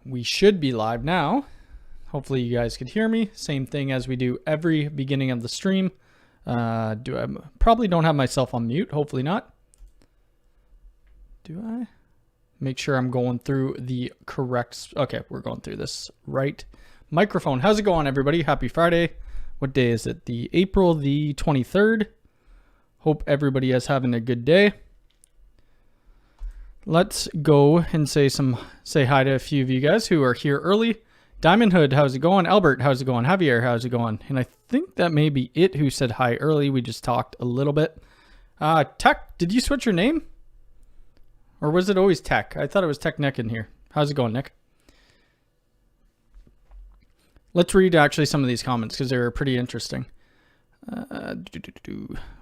We should be live now. Hopefully you guys could hear me. Same thing as we do every beginning of the stream. Probably don't have myself on mute. Hopefully not. Do I? Make sure I'm going through the correct... Okay, we're going through this right microphone. How's it going, everybody? Happy Friday. What day is it? The April the 23rd. Hope everybody is having a good day. Let's go and say hi to a few of you guys who are here early. Diamond Hood, how's it going? Albert, how's it going? Javier, how's it going? And I think that may be it who said hi early. We just talked a little bit. Tech, did you switch your name? Or was it always Tech? I thought it was Tech Nick in here. How's it going, Nick? Let's read actually some of these comments because they're pretty interesting.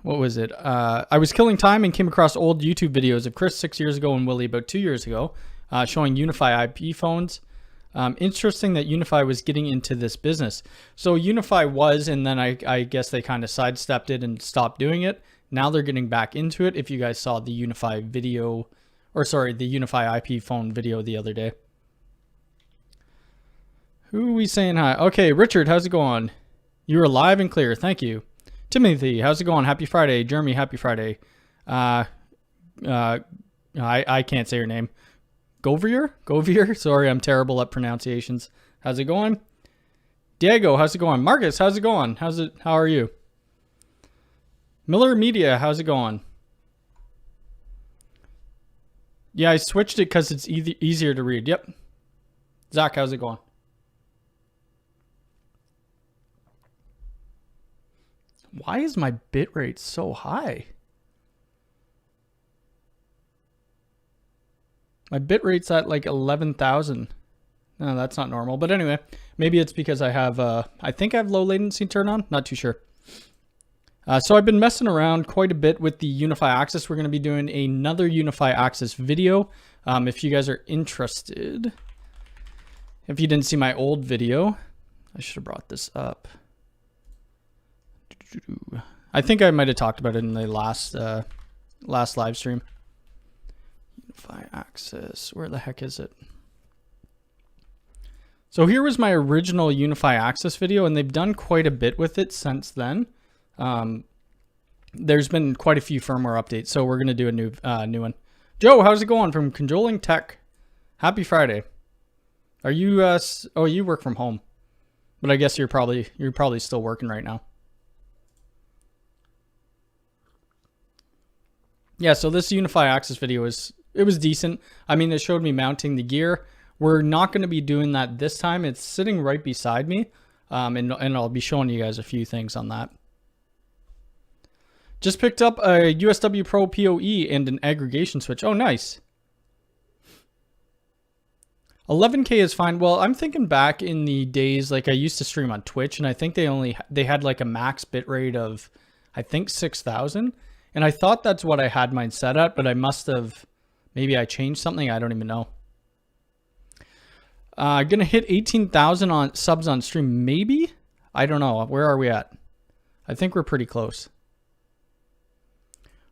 What was it? I was killing time and came across old YouTube videos of Chris 6 years ago and Willie about 2 years ago showing Unifi IP phones. Interesting that Unifi was getting into this business. So Unifi was, and then I guess they kind of sidestepped it and stopped doing it. Now they're getting back into it. If you guys saw the Unifi video, or sorry, the Unifi IP phone video the other day. Who are we saying hi? Okay, Richard, how's it going? You are live and clear. Thank you. Timothy, how's it going? Happy Friday. Jeremy, happy Friday. I can't say your name. Govier? Sorry, I'm terrible at pronunciations. How's it going? Diego, how's it going? Marcus, how's it going? How are you? Miller Media, how's it going? Yeah, I switched it because it's easier to read. Yep. Zach, how's it going? Why is my bitrate so high? My bitrate's at like 11,000. No, that's not normal. But anyway, maybe it's because I have, I think I have low latency turned on. Not too sure. So I've been messing around quite a bit with the Unifi Access. We're going to be doing another Unifi Access video. If you guys are interested, if you didn't see my old video, I should have brought this up. I think I might have talked about it in the last live stream. Unifi Access, where the heck is it? So here was my original Unifi Access video, and they've done quite a bit with it since then. There's been quite a few firmware updates, so we're gonna do a new one. Joe, how's it going? From Controlling Tech. Happy Friday. Are you oh, you work from home, but I guess you're probably still working right now. Yeah, so this Unifi Access video was decent. I mean, it showed me mounting the gear. We're not going to be doing that this time. It's sitting right beside me, and I'll be showing you guys a few things on that. Just picked up a USW Pro PoE and an aggregation switch. Oh, nice. 11K is fine. Well, I'm thinking back in the days, like I used to stream on Twitch, and I think they had like a max bitrate of, I think 6,000. And I thought that's what I had mine set at, but I must have, maybe I changed something. I don't even know. Gonna hit 18,000 on subs on stream, maybe? I don't know. Where are we at? I think we're pretty close.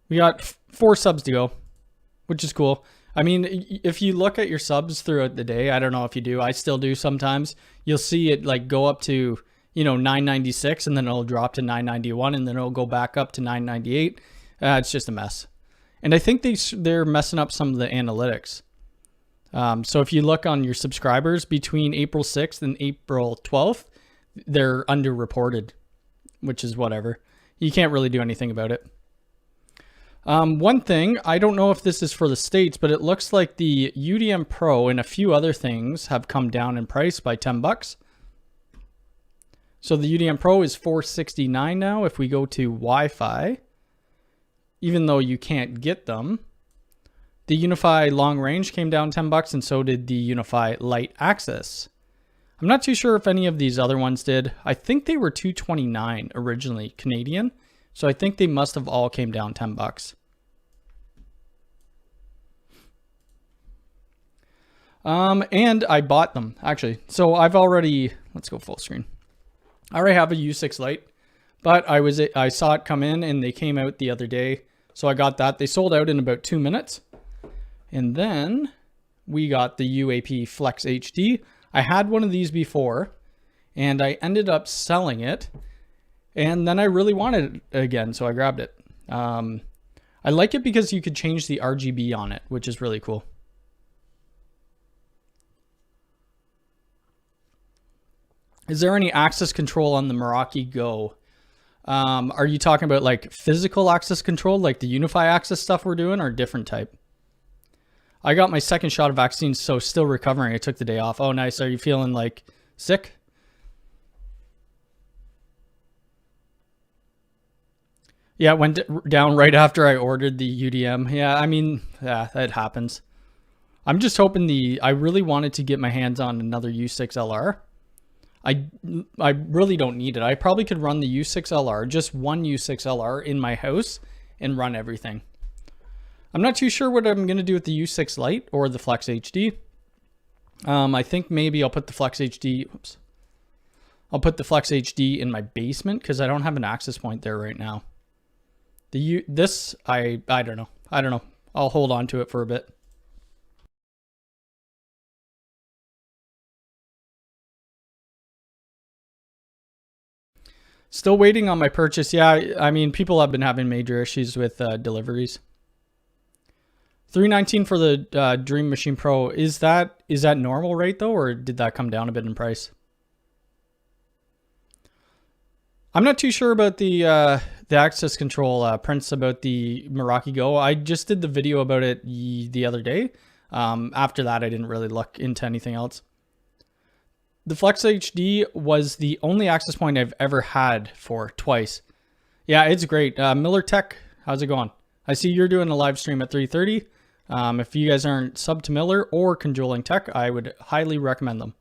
We got 4 subs to go, which is cool. I mean, if you look at your subs throughout the day, I don't know if you do. I still do sometimes. You'll see it like go up to, 996, and then it'll drop to 991, and then it'll go back up to 998. It's just a mess. And I think they're messing up some of the analytics. So if you look on your subscribers between April 6th and April 12th, they're underreported, which is whatever. You can't really do anything about it. One thing, I don't know if this is for the States, but it looks like the UDM Pro and a few other things have come down in price by $10. So the UDM Pro is $469 now. If we go to Wi-Fi, even though you can't get them, the Unifi Long Range came down $10, and so did the Unifi Light Access. I'm not too sure if any of these other ones did. I think they were $229 originally Canadian, so I think they must have all came down $10. And I bought them actually. So I've already, let's go full screen. I already have a U6 Lite, but I saw it come in and they came out the other day. So I got that. They sold out in about 2 minutes. And then we got the UAP Flex HD. I had one of these before and I ended up selling it, and then I really wanted it again, so I grabbed it. I like it because you could change the RGB on it, which is really cool. Is there any access control on the Meraki GO? Are you talking about like physical access control, like the Unifi access stuff we're doing, or different type? I got my second shot of vaccine, so still recovering. I took the day off. Oh, nice. Are you feeling like sick? Yeah, it went down right after I ordered the UDM. Yeah, I mean, yeah, that happens. I'm just hoping I really wanted to get my hands on another U6LR. I really don't need it. I probably could run the U6LR, just one U6LR in my house and run everything. I'm not too sure what I'm going to do with the U6 Lite or the Flex HD. I think maybe I'll put the Flex HD, oops. I'll put the Flex HD in my basement because I don't have an access point there right now. I don't know. I don't know. I'll hold on to it for a bit. Still waiting on my purchase. Yeah, I mean, people have been having major issues with deliveries. $319 for the Dream Machine Pro. Is that normal rate though, or did that come down a bit in price? I'm not too sure about the access control prints about the Meraki GO. I just did the video about it the other day. After that, I didn't really look into anything else. The Flex HD was the only access point I've ever had for twice. Yeah, it's great. Miller Tech, how's it going? I see you're doing a live stream at 3:30. If you guys aren't sub to Miller or Conjoling Tech, I would highly recommend them.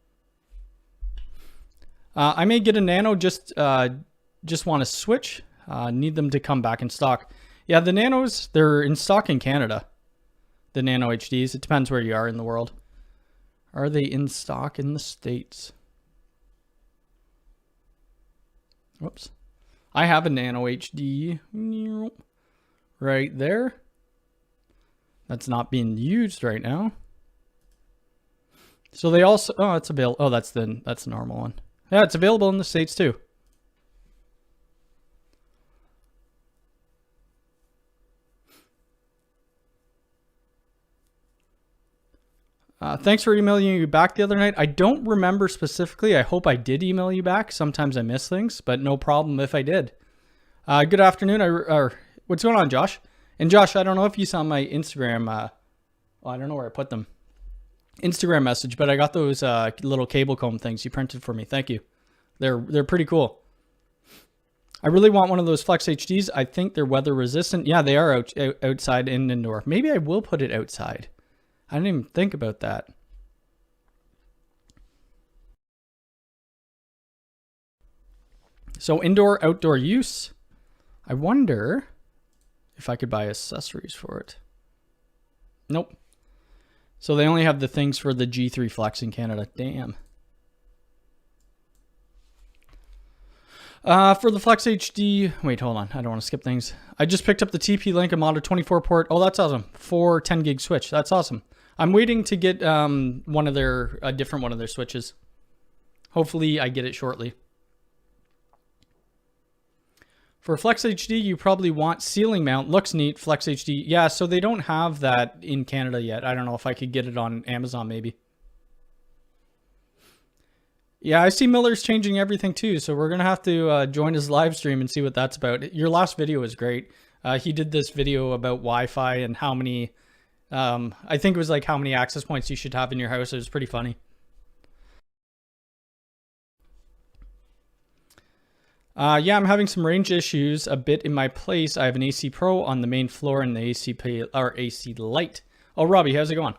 I may get a Nano, just want to switch. Need them to come back in stock. Yeah, the Nanos, they're in stock in Canada. The Nano HDs, it depends where you are in the world. Are they in stock in the States? Whoops. I have a Nano HD right there. That's not being used right now. So they also, oh, it's available. Oh, that's the normal one. Yeah, it's available in the States too. Thanks for emailing you back the other night. I don't remember specifically. I hope I did email you back. Sometimes I miss things, but no problem if I did. Good afternoon. What's going on, Josh? And Josh, I don't know if you saw my Instagram. Well, I don't know where I put them. Instagram message, but I got those little cable comb things you printed for me. Thank you. They're pretty cool. I really want one of those Flex HDs. I think they're weather resistant. Yeah, they are outside and indoor. Maybe I will put it outside. I didn't even think about that. So indoor, outdoor use. I wonder if I could buy accessories for it. Nope. So they only have the things for the G3 Flex in Canada. Damn. For the Flex HD, wait, hold on. I don't want to skip things. I just picked up the TP-Link, a Model 24 port. Oh, that's awesome. For 10 gig switch. That's awesome. I'm waiting to get a different one of their switches. Hopefully I get it shortly. For Flex HD, you probably want ceiling mount. Looks neat. Flex HD. Yeah, so they don't have that in Canada yet. I don't know if I could get it on Amazon maybe. Yeah, I see Miller's changing everything too, so we're going to have to join his live stream and see what that's about. Your last video was great. He did this video about Wi-Fi and how many, I think it was like how many access points you should have in your house. It was pretty funny. Yeah, I'm having some range issues a bit in my place. I have an AC Pro on the main floor and the AC Lite. Oh, Robbie, how's it going?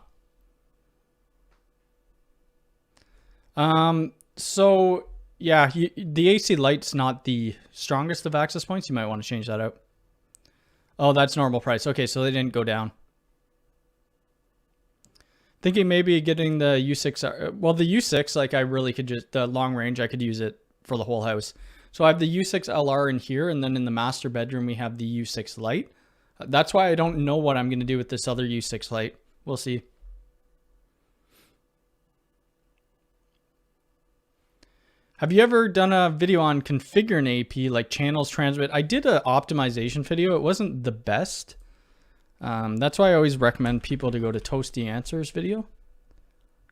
So yeah, the AC Lite's not the strongest of access points. You might want to change that out. Oh, that's normal price. Okay, so they didn't go down. Thinking maybe getting the U6. Well, the U6, like I really could just, the long range, I could use it for the whole house. So I have the U6 LR in here, and then in the master bedroom, we have the U6 Lite. That's why I don't know what I'm going to do with this other U6 Lite. We'll see. Have you ever done a video on configuring AP, like channels, transmit? I did an optimization video. It wasn't the best. That's why I always recommend people to go to Toasty Answers video.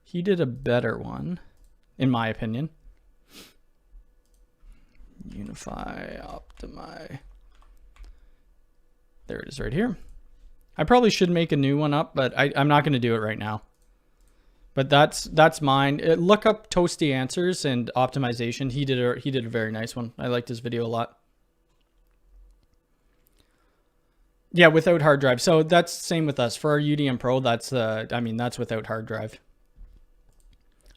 He did a better one, in my opinion. Unifi, optimize. There it is right here. I probably should make a new one up, but I'm not going to do it right now. But that's mine. Look up Toasty Answers and optimization. He did a very nice one. I liked his video a lot. Yeah, without hard drive. So that's the same with us. For our UDM Pro, that's that's without hard drive.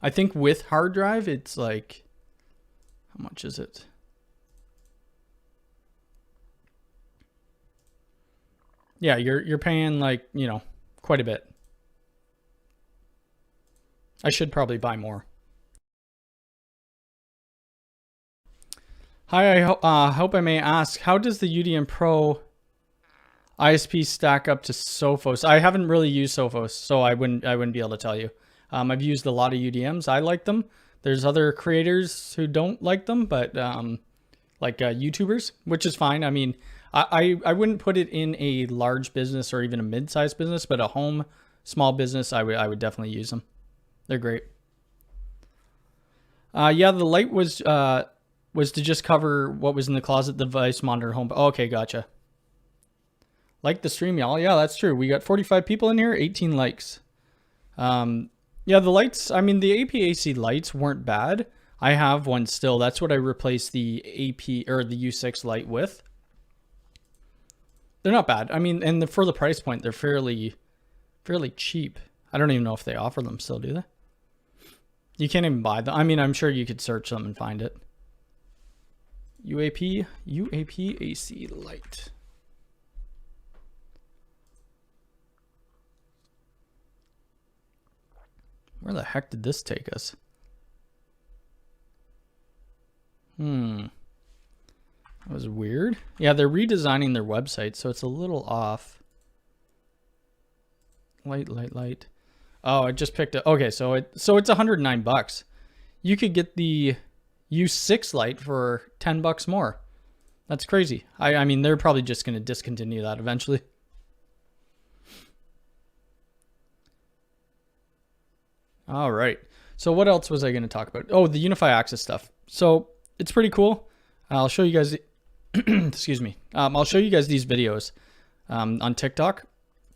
I think with hard drive, it's like, how much is it? Yeah, you're paying like, you know, quite a bit. I should probably buy more. Hi, I hope I may ask, how does the UDM Pro ISP stack up to Sophos? I haven't really used Sophos, so I wouldn't be able to tell you. I've used a lot of UDMs. I like them. There's other creators who don't like them, but like YouTubers, which is fine. I mean, I wouldn't put it in a large business or even a mid-sized business, but a home, small business, I would definitely use them. They're great. Yeah, the light was to just cover what was in the closet, device, monitor, home. Okay, gotcha. Like the stream, y'all. Yeah, that's true. We got 45 people in here, 18 likes. Yeah, the lights, I mean, the APAC lights weren't bad. I have one still. That's what I replaced the AP or the U6 light with. They're not bad. I mean, and for the price point, they're fairly cheap. I don't even know if they offer them still, do they? You can't even buy them. I mean, I'm sure you could search them and find it. UAP AC light. Where the heck did this take us? That was weird. Yeah, they're redesigning their website, so it's a little off. Light. Oh, I just picked it. Okay, so it's $109. You could get the U6 light for $10 more. That's crazy. I mean, they're probably just going to discontinue that eventually. All right. So what else was I going to talk about? Oh, the Unifi access stuff. So it's pretty cool. I'll show you guys. Excuse me. I'll show you guys these videos on TikTok.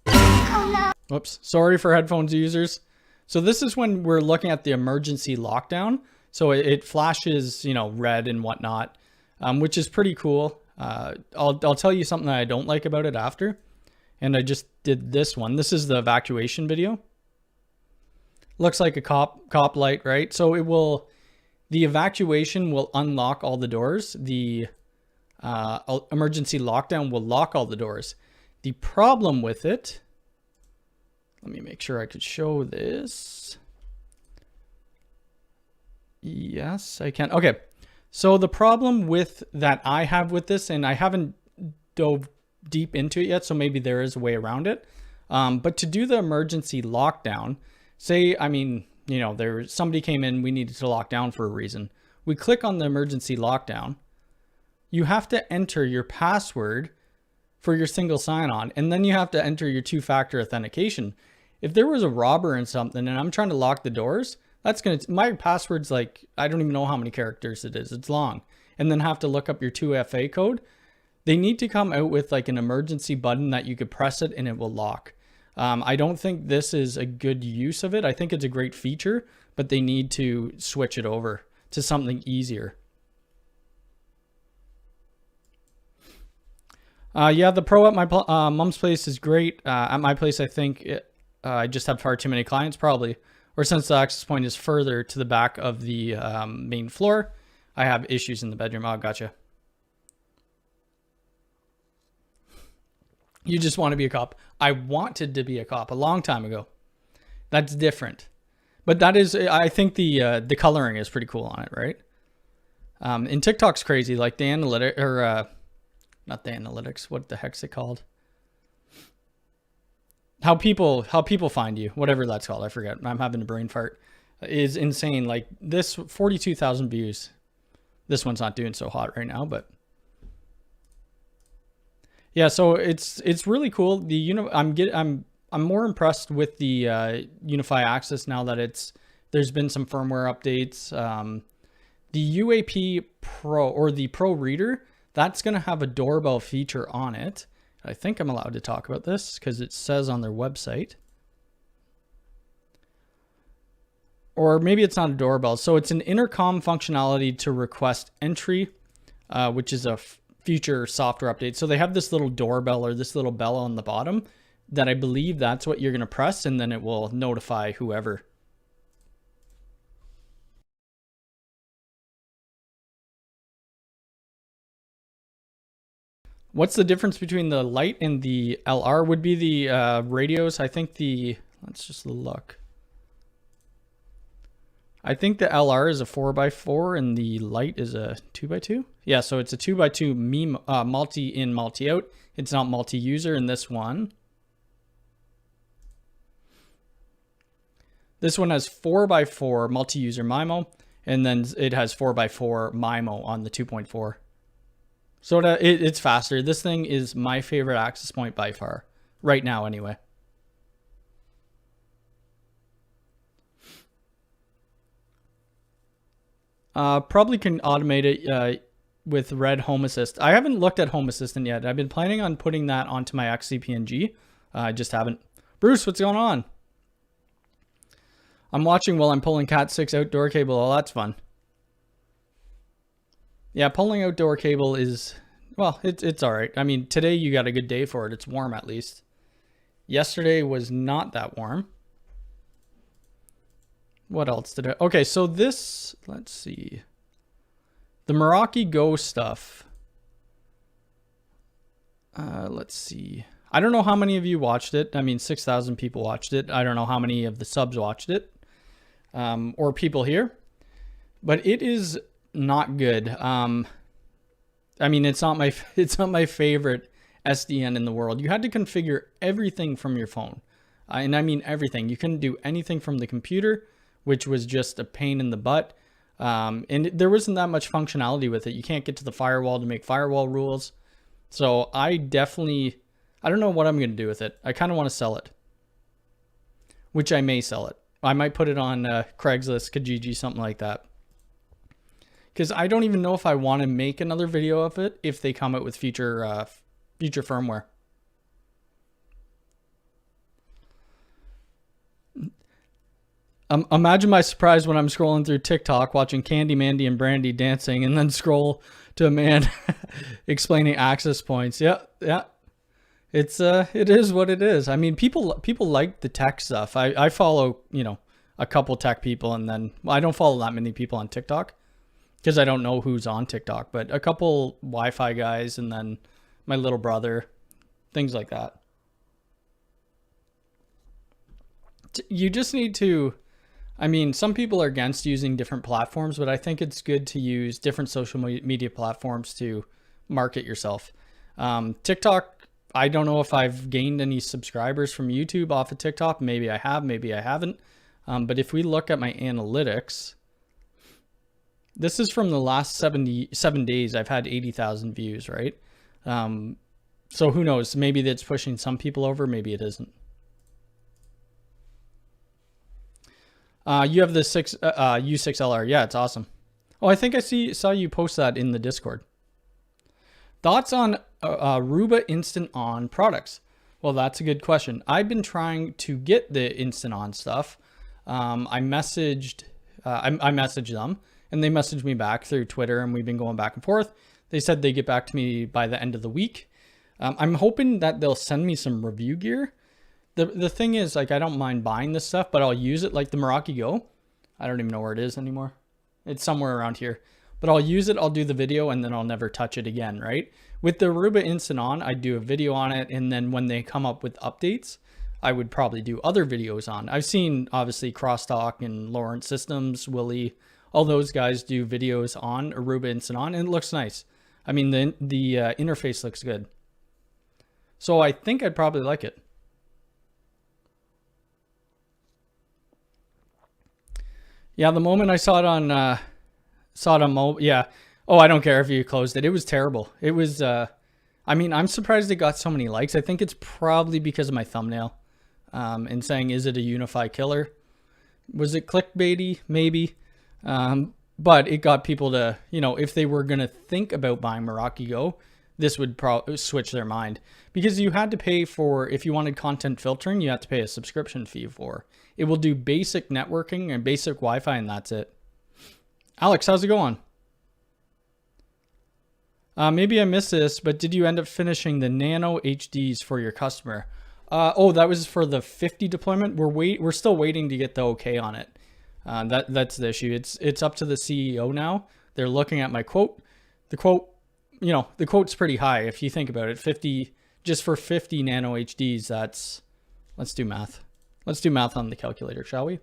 Oh, no. Whoops. Sorry for headphones users. So this is when we're looking at the emergency lockdown. So it flashes, you know, red and whatnot, which is pretty cool. I'll tell you something that I don't like about it after. And I just did this one. This is the evacuation video. Looks like a cop light, right? So the evacuation will unlock all the doors. The emergency lockdown will lock all the doors. The problem with it, let me make sure I could show this. Yes, I can. Okay. So the problem with that I have with this, and I haven't dove deep into it yet, so maybe there is a way around it. But to do the emergency lockdown, say, I mean, you know, somebody came in, we needed to lock down for a reason. We click on the emergency lockdown. You have to enter your password for your single sign-on, and then you have to enter your two-factor authentication. If there was a robber and something, and I'm trying to lock the doors, my password's like, I don't even know how many characters it is. It's long. And then have to look up your 2FA code. They need to come out with like an emergency button that you could press it and it will lock. I don't think this is a good use of it. I think it's a great feature, but they need to switch it over to something easier. Yeah, the Pro at my mom's place is great. At my place, I think I just have far too many clients, probably. Or since the access point is further to the back of the main floor, I have issues in the bedroom. Oh, gotcha. You just want to be a cop. I wanted to be a cop a long time ago. That's different. But that is, I think the coloring is pretty cool on it, right? And TikTok's crazy, like the analytic, or not the analytics, what the heck's it called? How people find you, whatever that's called, I forget. I'm having a brain fart. Is insane. Like this 42,000 views. This one's not doing so hot right now, but yeah, so it's really cool. I'm more impressed with the Unifi Access now that there's been some firmware updates. The UAP Pro, or the Pro Reader, that's going to have a doorbell feature on it. I think I'm allowed to talk about this because it says on their website. Or maybe it's not a doorbell. So it's an intercom functionality to request entry, which is a future software update. So they have this little doorbell, or this little bell on the bottom, that I believe that's what you're going to press, and then it will notify whoever. What's the difference between the Lite and the LR? Would be the radios. I think let's just look. I think the LR is a 4x4 and the Lite is a 2x2. Yeah, so it's a 2x2 multi-in, multi-out. It's not multi-user in this one. This one has 4x4 multi-user MIMO, and then it has 4x4 MIMO on the 2.4. So it's faster. This thing is my favorite access point by far, right now anyway. Probably can automate it with Red Home Assist. I haven't looked at Home Assistant yet. I've been planning on putting that onto my XCPNG. I just haven't. Bruce, what's going on? I'm watching while I'm pulling Cat 6 outdoor cable. Oh, that's fun. Yeah, pulling outdoor cable is, well, it's all right. I mean, today you got a good day for it. It's warm at least. Yesterday was not that warm. What else did I... Okay, so this... Let's see. The Meraki GO stuff. Let's see. I don't know how many of you watched it. I mean, 6,000 people watched it. I don't know how many of the subs watched it. Or people here. But it is not good. I mean, it's not my favorite SDN in the world. You had to configure everything from your phone. And I mean everything. You couldn't do anything from the computer, which was just a pain in the butt. And there wasn't that much functionality with it. You can't get to the firewall to make firewall rules. So I don't know what I'm going to do with it. I kind of want to sell it, which I may sell it. I might put it on Craigslist, Kijiji, something like that. Because I don't even know if I want to make another video of it if they come out with future firmware. Imagine my surprise when I'm scrolling through TikTok, watching Candy, Mandy, and Brandy dancing, and then scroll to a man explaining access points. Yeah. It is what it is. I mean, people like the tech stuff. I follow, a couple tech people, and then I don't follow that many people on TikTok because I don't know who's on TikTok, but a couple Wi-Fi guys, and then my little brother, things like that. You just need to... I mean, some people are against using different platforms, but I think it's good to use different social media platforms to market yourself. TikTok, I don't know if I've gained any subscribers from YouTube off of TikTok. Maybe I have, maybe I haven't. But if we look at my analytics, this is from the last 7 days. I've had 80,000 views, right? So who knows? Maybe that's pushing some people over. Maybe it isn't. You have the U6LR. Yeah, it's awesome. Oh, I think I saw you post that in the Discord. Thoughts on Aruba Instant On products? Well, that's a good question. I've been trying to get the Instant On stuff. I messaged them, and they messaged me back through Twitter, and we've been going back and forth. They said they get back to me by the end of the week. I'm hoping that they'll send me some review gear. The thing is, like, I don't mind buying this stuff, but I'll use it, like the Meraki GO. I don't even know where it is anymore. It's somewhere around here. But I'll use it, I'll do the video, and then I'll never touch it again, right? With the Aruba Instant On, I do a video on it, and then when they come up with updates, I would probably do other videos on. I've seen, obviously, Crosstalk and Lawrence Systems, Willie, all those guys do videos on Aruba Instant On, and it looks nice. I mean, the interface looks good. So I think I'd probably like it. Yeah, the moment I saw it on mobile, yeah, Oh, I don't care if you closed it. It was terrible. It was, I mean, I'm surprised it got so many likes. I think it's probably because of my thumbnail and saying, is it a Unifi killer? Was it clickbaity? Maybe. But it got people to, you know, if they were going to think about buying Meraki GO, this would probably switch their mind, because you had to pay for, if you wanted content filtering, you have to pay a subscription fee for. It will do basic networking and basic Wi-Fi, and that's it. Alex, how's it going? Maybe I missed this, but did you end up finishing the Nano HDs for your customer? Oh, that was for the 50 deployment. We're still waiting to get the okay on it. That's the issue. It's up to the CEO now. They're looking at my quote. The quote, you know, the quote's pretty high if you think about it. 50, just for 50 Nano HDs, that's, let's do math. Let's do math on the calculator, shall we?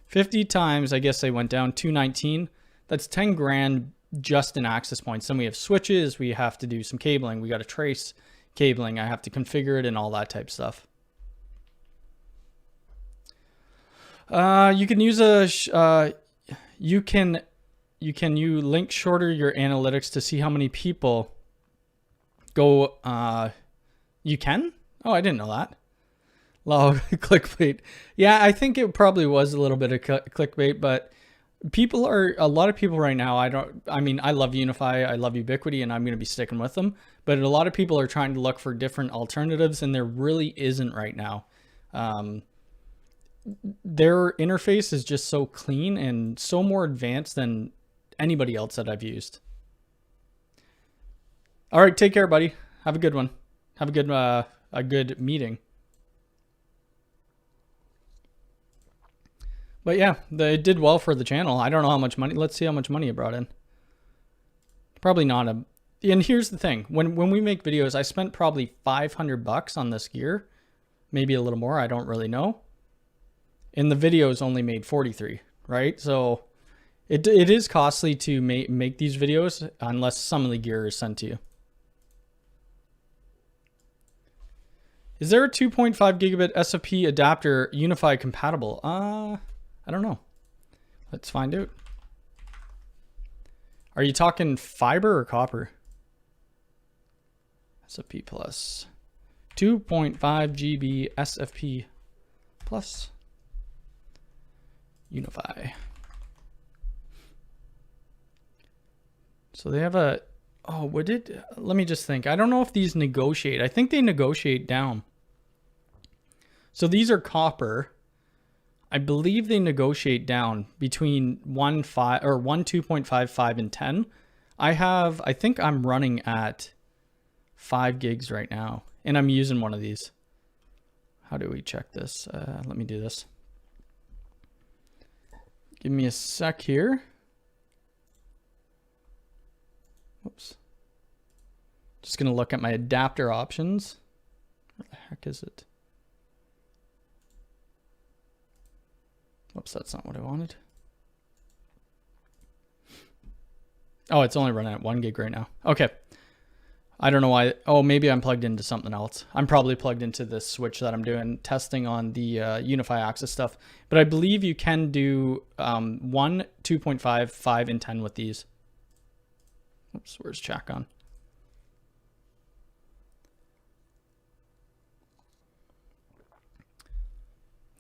50 times, I guess they went down 219. That's 10 grand just in access points. Then we have switches. We have to do some cabling. We got to trace cabling. I have to configure it and all that type stuff. You can use you link shorter your analytics to see how many people go, you can? Oh, I didn't know that. Lol, clickbait. Yeah, I think it probably was a little bit of clickbait, but a lot of people right now, I mean, I love Unifi, I love Ubiquity, and I'm going to be sticking with them, but a lot of people are trying to look for different alternatives, and there really isn't right now. Their interface is just so clean and so more advanced than anybody else that I've used. All right, take care, buddy. Have a good one. Have a good meeting. But yeah, it did well for the channel. I don't know how much money. Let's see how much money it brought in. Probably not a. And here's the thing: when we make videos, I spent probably $500 on this gear, maybe a little more. I don't really know. And the videos only made 43, right? So it is costly to make these videos unless some of the gear is sent to you. Is there a 2.5 gigabit SFP adapter Unifi compatible? I don't know. Let's find out. Are you talking fiber or copper? SFP plus 2.5 GB SFP plus Unifi. So they have a, oh, let me just think. I don't know if these negotiate. I think they negotiate down. So these are copper. I believe they negotiate down between 2.55 and 10. I think I'm running at 5 gigs right now, and I'm using one of these. How do we check this? Let me do this. Give me a sec here. Whoops. Just gonna look at my adapter options. Where the heck is it? Whoops, that's not what I wanted. Oh, it's only running at 1 gig right now. Okay. I don't know why. Oh, maybe I'm plugged into something else. I'm probably plugged into this switch that I'm doing testing on the Unifi access stuff. But I believe you can do 1, 2.5, 5, and 10 with these. Oops, where's chat gone?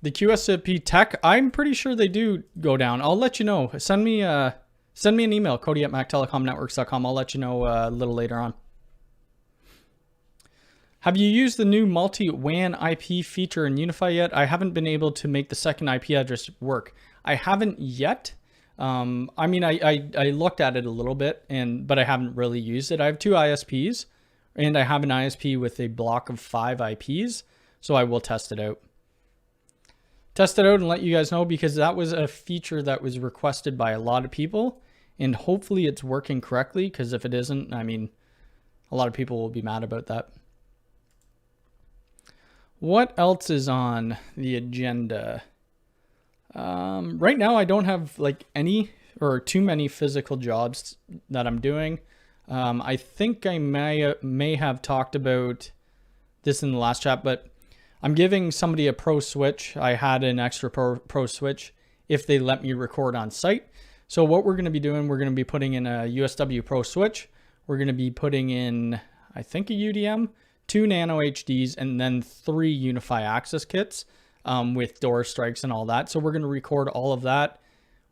The QSFP tech, I'm pretty sure they do go down. I'll let you know. Send me an email, cody@mactelecomnetworks.com. I'll let you know a little later on. Have you used the new multi-WAN IP feature in Unifi yet? I haven't been able to make the second IP address work. I haven't yet. I mean, I looked at it a little bit, but I haven't really used it. I have 2 ISPs, and I have an ISP with a block of 5 IPs, so I will test it out. Test it out and let you guys know, because that was a feature that was requested by a lot of people, and hopefully it's working correctly, because if it isn't, I mean, a lot of people will be mad about that. What else is on the agenda? Right now I don't have like any or too many physical jobs that I'm doing. I think I may have talked about this in the last chat, but I'm giving somebody a pro switch. I had an extra pro switch if they let me record on site. So what we're going to be doing, we're going to be putting in a USW Pro switch. We're going to be putting in, I think, a UDM, 2 nano HDs, and then 3 Unifi access kits with door strikes and all that. So we're going to record all of that.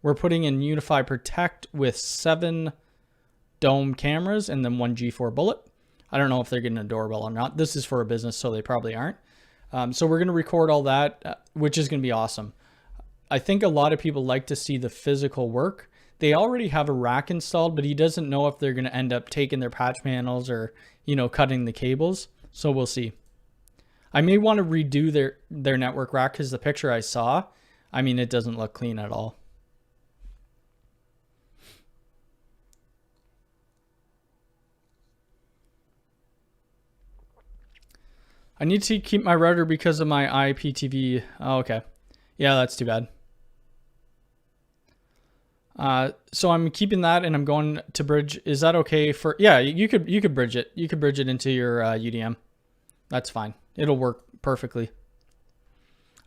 We're putting in Unifi Protect with 7 dome cameras and then 1 G4 bullet. I don't know if they're getting a doorbell or not. This is for a business, so they probably aren't. So we're going to record all that, which is going to be awesome. I think a lot of people like to see the physical work. They already have a rack installed, but he doesn't know if they're going to end up taking their patch panels or, you know, cutting the cables. So we'll see. I may want to redo their network rack because the picture I saw, I mean, it doesn't look clean at all. I need to keep my router because of my IPTV. Oh, okay. Yeah, that's too bad. So I'm keeping that and I'm going to bridge. Is that okay for, yeah, you could bridge it. You could bridge it into your UDM. That's fine. It'll work perfectly.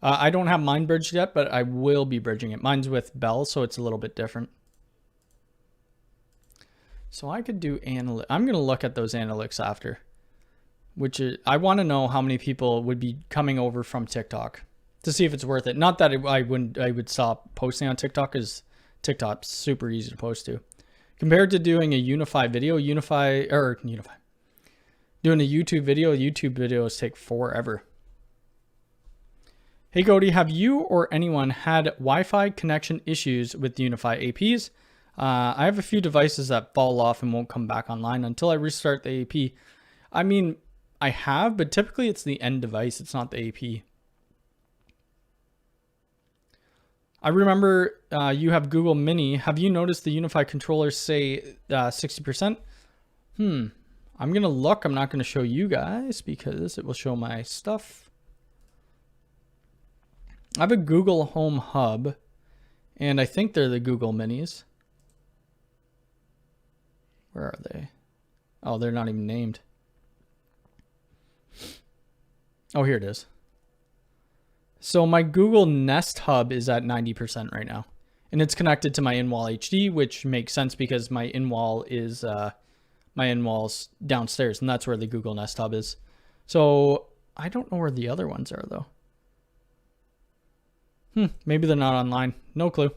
I don't have mine bridged yet, but I will be bridging it. Mine's with Bell, so it's a little bit different. So I could do I'm going to look at those analytics after, which is, I want to know how many people would be coming over from TikTok to see if it's worth it. Not that I would stop posting on TikTok, because TikTok's super easy to post to. Compared to doing a Unifi video, doing a YouTube video, YouTube videos take forever. Hey Cody, have you or anyone had Wi-Fi connection issues with Unifi APs? I have a few devices that fall off and won't come back online until I restart the AP. I mean, I have, but typically it's the end device. It's not the AP. I remember you have Google Mini. Have you noticed the Unifi controllers say 60%? I'm going to look. I'm not going to show you guys because it will show my stuff. I have a Google Home Hub, and I think they're the Google Minis. Where are they? Oh, they're not even named. Oh, here it is. So my Google Nest Hub is at 90% right now. And it's connected to my in-wall HD, which makes sense because my in-wall is my in-wall's downstairs, and that's where the Google Nest Hub is. So I don't know where the other ones are though. Maybe they're not online. No clue.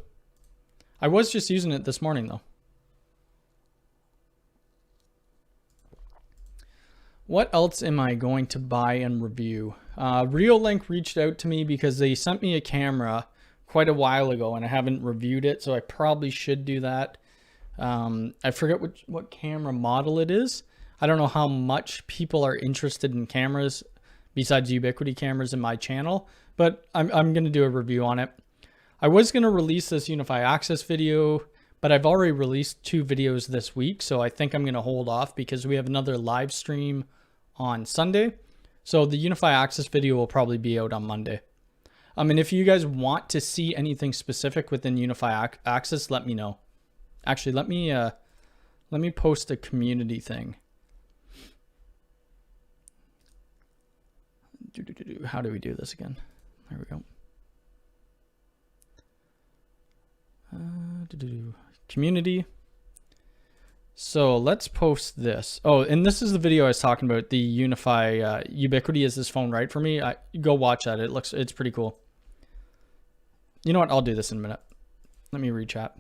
I was just using it this morning though. What else am I going to buy and review? Reolink reached out to me because they sent me a camera quite a while ago and I haven't reviewed it, so I probably should do that. I forget what camera model it is. I don't know how much people are interested in cameras besides Ubiquiti cameras in my channel, but I'm going to do a review on it. I was going to release this Unifi Access video, but I've already released 2 videos this week, so I think I'm going to hold off because we have another live stream on Sunday. So the Unifi Access video will probably be out on Monday. And if you guys want to see anything specific within Unifi Access, let me know. Actually, let me post a community thing. How do we do this again? There we go. Community. So let's post this. Oh, and this is the video I was talking about. The Unifi Ubiquiti. Is this phone right for me? Go watch that. It's pretty cool. You know what? I'll do this in a minute. Let me rechat.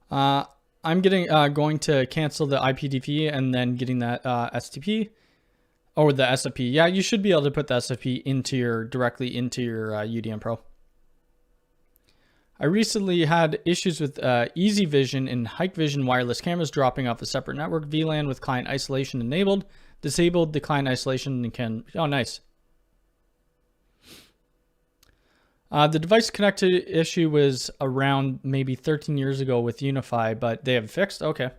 I'm going to cancel the IPTV and then getting that STP. Or the SFP. Yeah, you should be able to put the SFP directly into your UDM Pro. I recently had issues with Easy Vision and Hike Vision wireless cameras dropping off a separate network. VLAN with client isolation enabled. Disabled the client isolation and can... Oh, nice. The device connected issue was around maybe 13 years ago with Unifi, but they have fixed. Okay.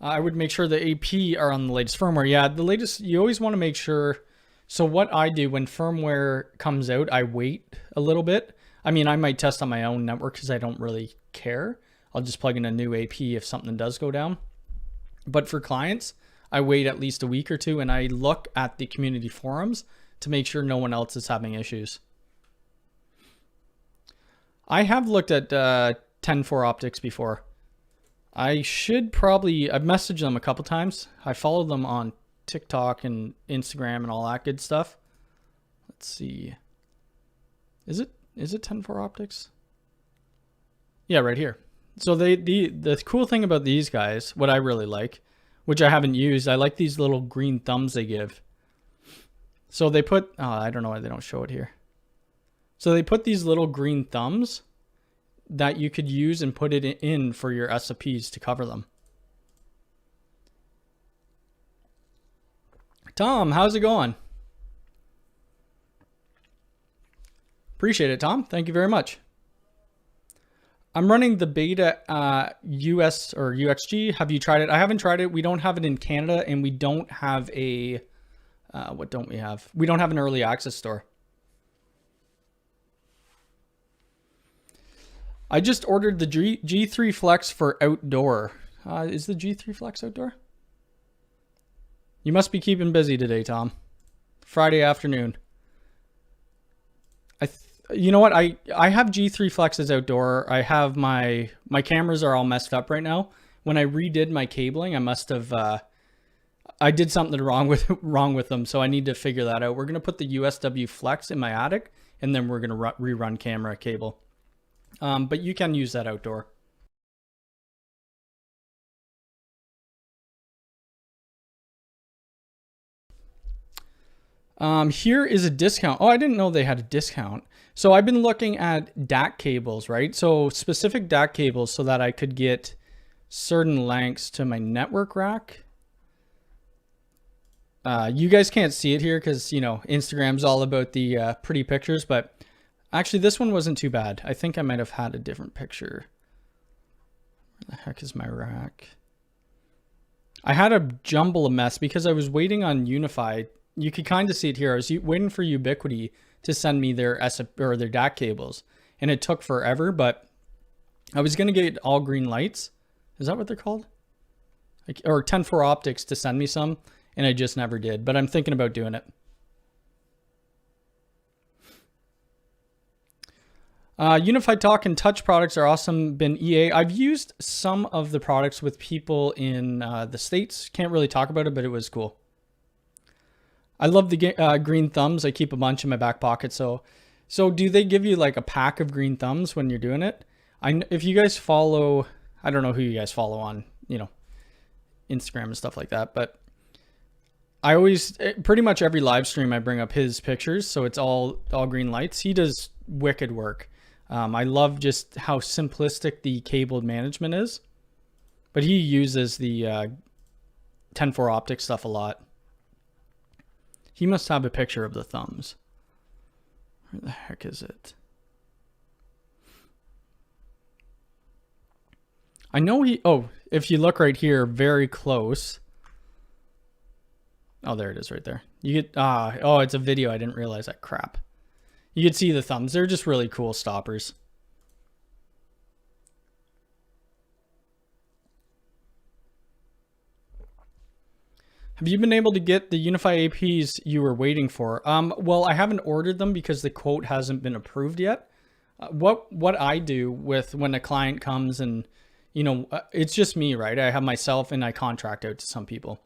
I would make sure the AP are on the latest firmware. Yeah, the latest, you always want to make sure. So what I do when firmware comes out, I wait a little bit. I mean, I might test on my own network because I don't really care. I'll just plug in a new AP if something does go down. But for clients, I wait at least a week or two and I look at the community forums to make sure no one else is having issues. I have looked at 10-4 optics before. I should probably, I've messaged them a couple times. I follow them on TikTok and Instagram and all that good stuff. Let's see. Is it 10-4 optics? Yeah, right here. So the cool thing about these guys, what I really like, which I haven't used, I like these little green thumbs they give. So they put, I don't know why they don't show it here. So they put these little green thumbs that you could use and put it in for your SOPs to cover them. Tom, how's it going? Appreciate it, Tom. Thank you very much. I'm running the beta US or UXG. Have you tried it? I haven't tried it. We don't have it in Canada, and we don't have a, what don't we have? We don't have an early access store. I just ordered the G3 Flex for outdoor. Is the G3 Flex outdoor? You must be keeping busy today, Tom. Friday afternoon. You know what? I have G3 Flexes outdoor. I have my cameras are all messed up right now. When I redid my cabling, I must have I did something wrong with them, so I need to figure that out. We're gonna put the USW Flex in my attic, and then we're gonna rerun camera cable. But you can use that outdoor. Here is a discount. Oh, I didn't know they had a discount. So I've been looking at DAC cables, right? So specific DAC cables so that I could get certain lengths to my network rack. You guys can't see it here because, you know, Instagram's all about the pretty pictures, but actually this one wasn't too bad. I think I might have had a different picture. Where the heck is my rack? I had a jumble of mess because I was waiting on Unifi. You could kind of see it here. I was waiting for Ubiquiti to send me their their DAC cables, and it took forever, but I was going to get all green lights. Is that what they're called? Or 10-4 optics to send me some, and I just never did, but I'm thinking about doing it. Unified Talk and Touch products are awesome. Been EA. I've used some of the products with people in the States. Can't really talk about it, but it was cool. I love the green thumbs. I keep a bunch in my back pocket. So do they give you like a pack of green thumbs when you're doing it? If you guys follow, I don't know who you guys follow on, you know, Instagram and stuff like that, but I always, pretty much every live stream I bring up his pictures. So it's all green lights. He does wicked work. I love just how simplistic the cable management is, but he uses the 10-4 optic stuff a lot. He must have a picture of the thumbs. Where the heck is it? I know if you look right here, very close. Oh, there it is right there. You get, oh, it's a video. I didn't realize that. Crap. You could see the thumbs. They're just really cool stoppers. Have you been able to get the Unifi APs you were waiting for? Well, I haven't ordered them because the quote hasn't been approved yet. What I do with when a client comes and, you know, it's just me, right? I have myself and I contract out to some people.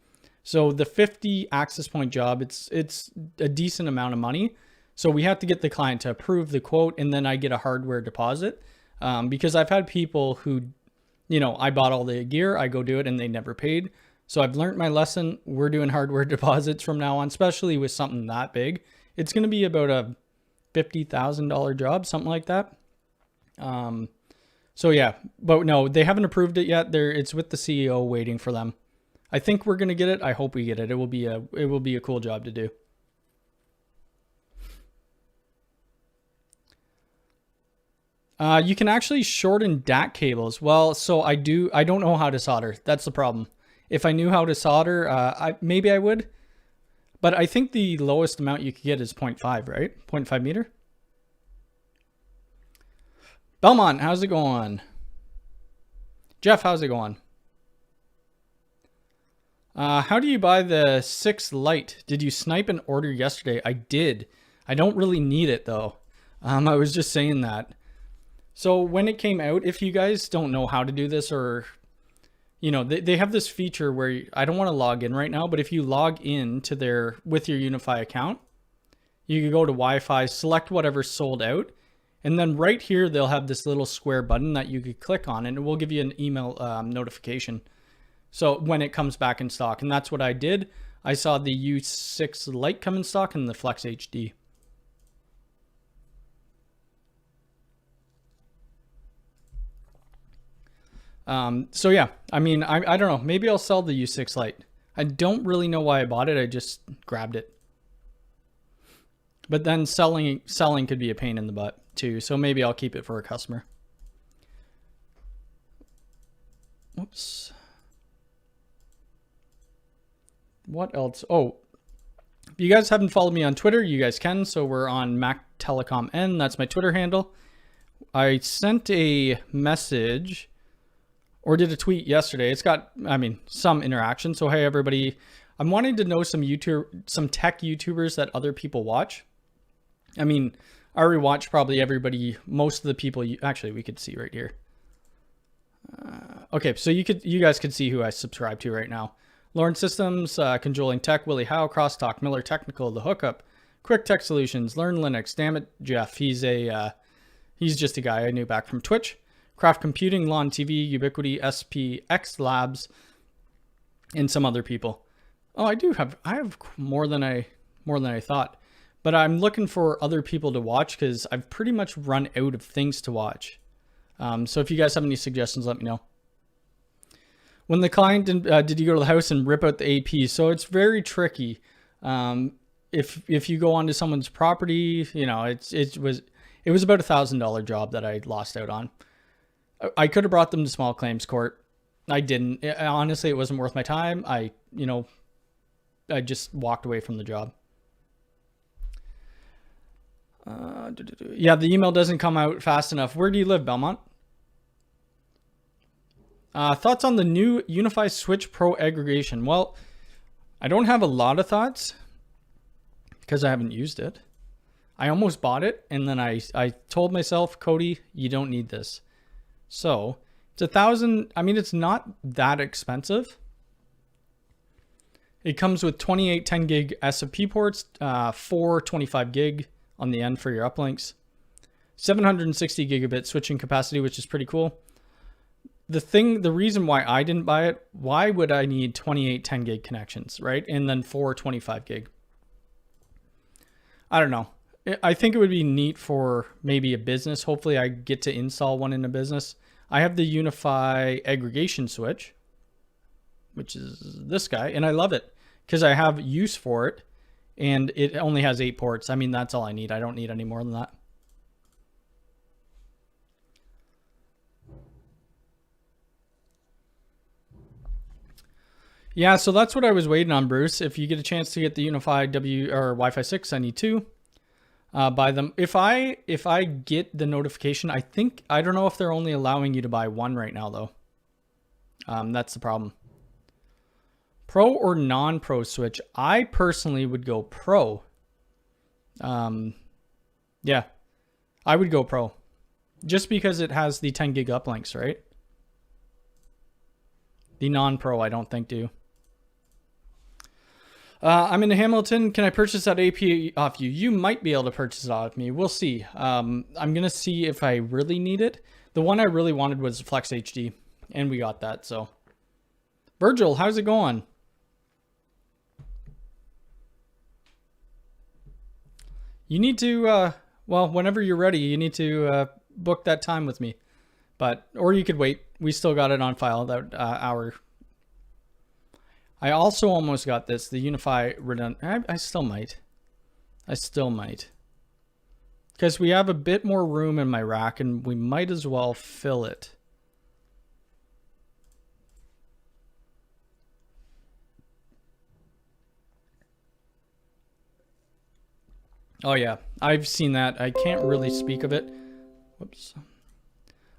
So the 50 access point job, it's a decent amount of money. So we have to get the client to approve the quote, and then I get a hardware deposit. Because I've had people who, you know, I bought all the gear, I go do it, and they never paid. So I've learned my lesson. We're doing hardware deposits from now on, especially with something that big. It's going to be about a $50,000 job, something like that. So yeah, but no, they haven't approved it yet. It's with the CEO waiting for them. I think we're going to get it. I hope we get it. It will be a cool job to do. You can actually shorten DAC cables. Well, so I don't know how to solder. That's the problem. If I knew how to solder, maybe I would. But I think the lowest amount you could get is 0.5, right? 0.5 meter. Belmont, how's it going? Jeff, how's it going? How do you buy the 6 Lite? Did you snipe an order yesterday? I did. I don't really need it though. I was just saying that. So when it came out, if you guys don't know how to do this, or you know, they have this feature where I don't want to log in right now, but if you log in to their with your Unifi account, you can go to Wi-Fi, select whatever's sold out, and then right here they'll have this little square button that you could click on, and it will give you an email notification. So when it comes back in stock, and that's what I did. I saw the U6 Lite come in stock and the Flex HD. So yeah, I mean, I don't know. Maybe I'll sell the U6 Lite. I don't really know why I bought it. I just grabbed it. But then selling could be a pain in the butt too. So maybe I'll keep it for a customer. Whoops. What else? Oh, if you guys haven't followed me on Twitter, you guys can. So we're on Mac Telecom N. That's my Twitter handle. I sent a message or did a tweet yesterday. It's got, I mean, some interaction. So hey, everybody, I'm wanting to know some tech YouTubers that other people watch. I mean, I already watch probably everybody, most of the people. Actually, we could see right here. Okay, so you guys could see who I subscribe to right now. Lawrence Systems, Conjoling Tech, Willie Howe, Crosstalk, Miller Technical, The Hookup, Quick Tech Solutions, Learn Linux, Damn It, Jeff. He's just a guy I knew back from Twitch. Craft Computing, Lawn TV, Ubiquity, SPX Labs, and some other people. Oh, I have more than I thought. But I'm looking for other people to watch because I've pretty much run out of things to watch. So if you guys have any suggestions, let me know. When the client did you go to the house and rip out the AP? So it's very tricky. If you go onto someone's property, you know, it was about $1,000 job that I lost out on. I could have brought them to small claims court. I didn't. Honestly, it wasn't worth my time. I just walked away from the job. Yeah, the email doesn't come out fast enough. Where do you live, Belmont? Thoughts on the new Unifi Switch Pro aggregation? Well, I don't have a lot of thoughts because I haven't used it. I almost bought it, and then I told myself, Cody, you don't need this. So it's $1,000. I mean, it's not that expensive. It comes with 28 10 gig SFP ports, 4 25 gig on the end for your uplinks, 760 gigabit switching capacity, which is pretty cool. The reason why I didn't buy it, why would I need 28 10 gig connections, right? And then 4 25 gig. I don't know. I think it would be neat for maybe a business. Hopefully I get to install one in a business. I have the Unifi aggregation switch, which is this guy, and I love it because I have use for it, and it only has 8 ports. I mean, that's all I need. I don't need any more than that. Yeah, so that's what I was waiting on, Bruce. If you get a chance to get the Unifi Wi-Fi 6, I need 2. Buy them. If I get the notification, I don't know if they're only allowing you to buy 1 right now though. That's the problem. Pro or non-pro switch? I personally would go pro. Yeah, I would go pro, just because it has the 10 gig uplinks, right? The non-pro, I don't think do. I'm in Hamilton. Can I purchase that AP off you? You might be able to purchase it off me. We'll see. I'm going to see if I really need it. The one I really wanted was Flex HD, and we got that. So, Virgil, how's it going? You need to, well, whenever you're ready, you need to book that time with me. Or you could wait. We still got it on file, that hour. I also almost got this, the Unifi redundant. I still might. Because we have a bit more room in my rack, and we might as well fill it. Oh yeah, I've seen that. I can't really speak of it. Whoops.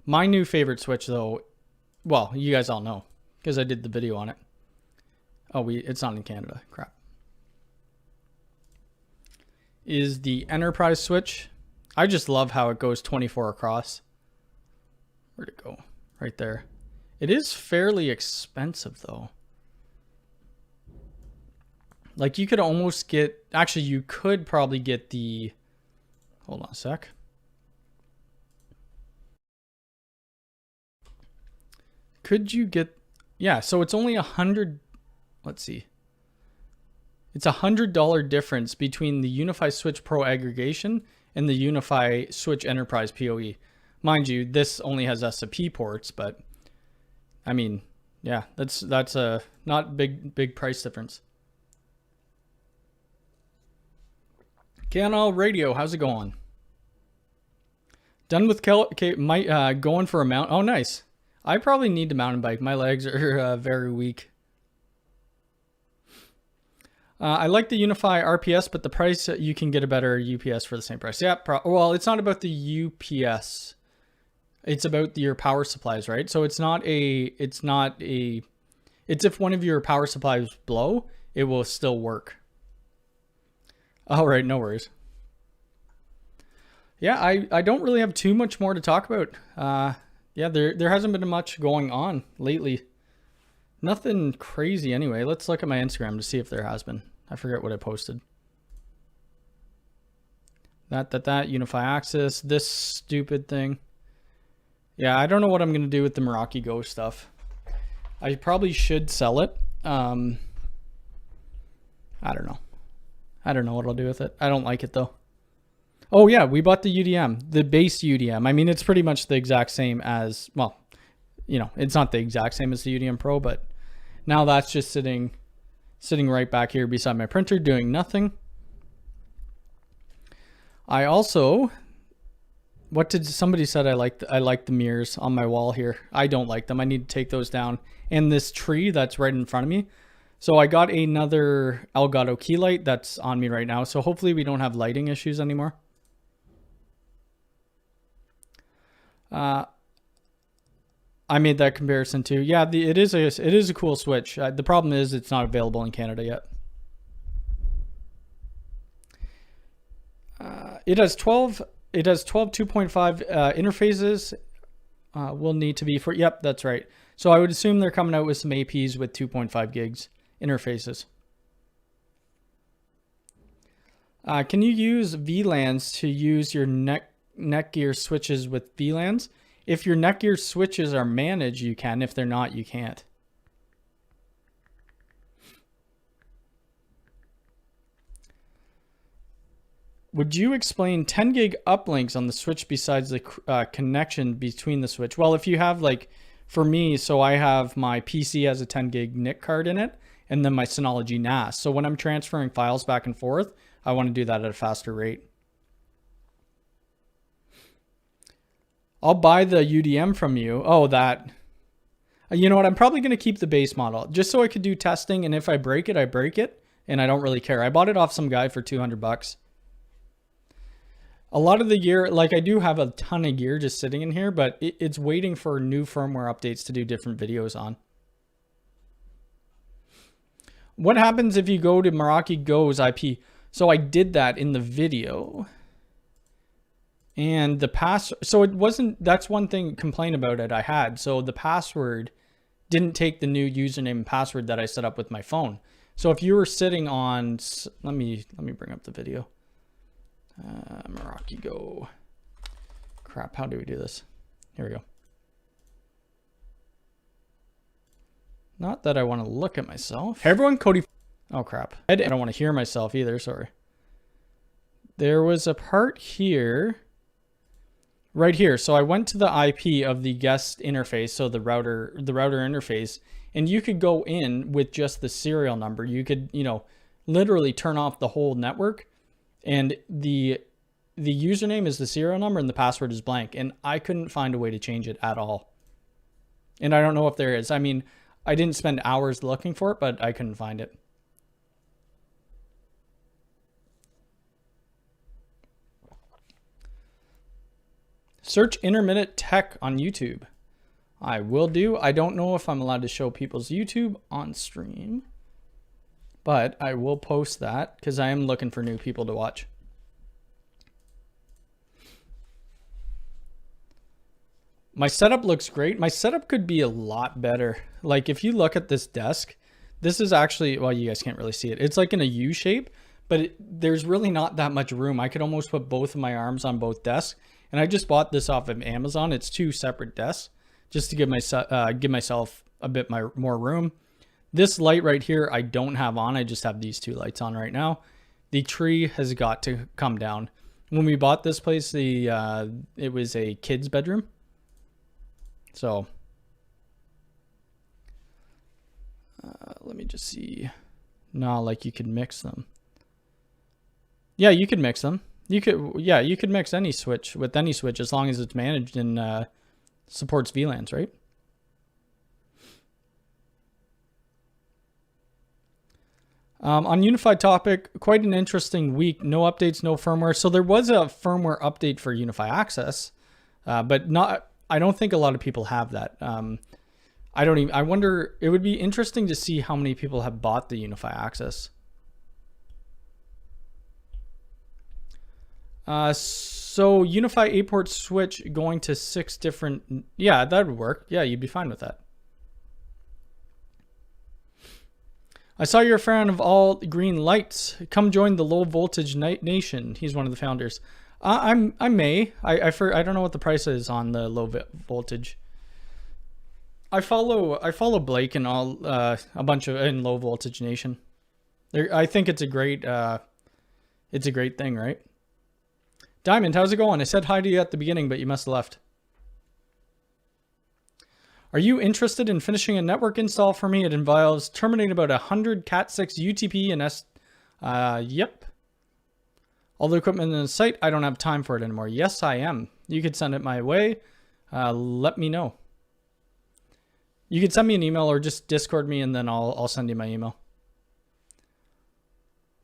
My new favorite switch though, well, you guys all know because I did the video on it. Oh, it's not in Canada. Crap. Is the Enterprise switch. I just love how it goes 24 across. Where'd it go? Right there. It is fairly expensive though. Like you could almost get, actually you could probably get the, hold on a sec. Could you get, yeah, so it's only $100, let's see. It's $100 difference between the Unifi Switch Pro aggregation and the Unifi Switch Enterprise PoE. Mind you, this only has S&P ports, but I mean, yeah, that's a not big price difference. KNL Radio, how's it going? Done with going for a mount. Oh, nice. I probably need to mountain bike. My legs are very weak. I like the Unifi RPS, but the price, you can get a better UPS for the same price. Yeah, well, it's not about the UPS. It's about your power supplies, right? So it's if one of your power supplies blow, it will still work. All right, no worries. Yeah, I don't really have too much more to talk about. Yeah, there hasn't been much going on lately. Nothing crazy anyway. Let's look at my Instagram to see if there has been. I forget what I posted. That Unifi Access, this stupid thing. Yeah, I don't know what I'm going to do with the Meraki GO stuff. I probably should sell it. I don't know. I don't know what I'll do with it. I don't like it though. Oh yeah, we bought the UDM, the base UDM. I mean, it's pretty much the exact same as, well, you know, it's not the exact same as the UDM Pro, but now that's just sitting right back here beside my printer doing nothing. I also, somebody said I like the mirrors on my wall here. I don't like them. I need to take those down. And this tree that's right in front of me. So I got another Elgato key light that's on me right now. So hopefully we don't have lighting issues anymore. I made that comparison too. Yeah, it is a cool switch. The problem is it's not available in Canada yet. It has 12 2.5 interfaces. Will need to be for, yep, that's right. So I would assume they're coming out with some APs with 2.5 gigs interfaces. Can you use VLANs to use your Netgear switches with VLANs? If your Netgear switches are managed, you can. If they're not, you can't. Would you explain 10 gig uplinks on the switch besides the connection between the switch? Well, if you have, like, for me, so I have my PC has a 10 gig NIC card in it, and then my Synology NAS. So when I'm transferring files back and forth, I want to do that at a faster rate. I'll buy the UDM from you. Oh, that. You know what? I'm probably going to keep the base model just so I could do testing. And if I break it, I break it. And I don't really care. I bought it off some guy for 200 bucks. A lot of the gear, like I do have a ton of gear just sitting in here, but it's waiting for new firmware updates to do different videos on. What happens if you go to Meraki GO's IP? So I did that in the video. And the so it wasn't, that's one thing complaint about it I had. So the password didn't take the new username and password that I set up with my phone. So if you were sitting on, let me bring up the video. Meraki GO. Crap, how do we do this? Here we go. Not that I want to look at myself. Hey everyone, Cody. Oh crap. I don't want to hear myself either, sorry. There was a part here. Right here. So I went to the IP of the guest interface, so the router interface, and you could go in with just the serial number. You could, you know, literally turn off the whole network, and the username is the serial number and the password is blank, and I couldn't find a way to change it at all. And I don't know if there is. I mean, I didn't spend hours looking for it, but I couldn't find it. Search intermittent tech on YouTube. I will do. I don't know if I'm allowed to show people's YouTube on stream. but I will post that because I am looking for new people to watch. My setup looks great. My setup could be a lot better. Like if you look at this desk, this is actually, well, you guys can't really see it. It's like in a U shape, but there's really not that much room. I could almost put both of my arms on both desks. And I just bought this off of Amazon. It's 2 separate desks just to give myself a bit more room. This light right here, I don't have on. I just have these 2 lights on right now. The tree has got to come down. When we bought this place, it was a kid's bedroom. So let me just see. No, like you could mix them. Yeah, you could mix them. You could mix any switch with any switch as long as it's managed and supports VLANs, right? On Unifi topic, quite an interesting week. No updates, no firmware. So there was a firmware update for Unifi Access, but not. I don't think a lot of people have that. I wonder, it would be interesting to see how many people have bought the Unifi Access. So Unifi 8-port switch going to 6 different, yeah, that would work. Yeah, you'd be fine with that. I saw you're a fan of all green lights. Come join the low voltage nation. He's one of the founders. I may. I don't know what the price is on the low voltage. I follow Blake and all a bunch of in low voltage nation. I think it's a great thing, right? Diamond, how's it going? I said hi to you at the beginning, but you must have left. Are you interested in finishing a network install for me? It involves terminating about 100 Cat6 UTP and S. Yep. All the equipment in the site, I don't have time for it anymore. Yes, I am. You could send it my way. Let me know. You could send me an email or just Discord me and then I'll send you my email.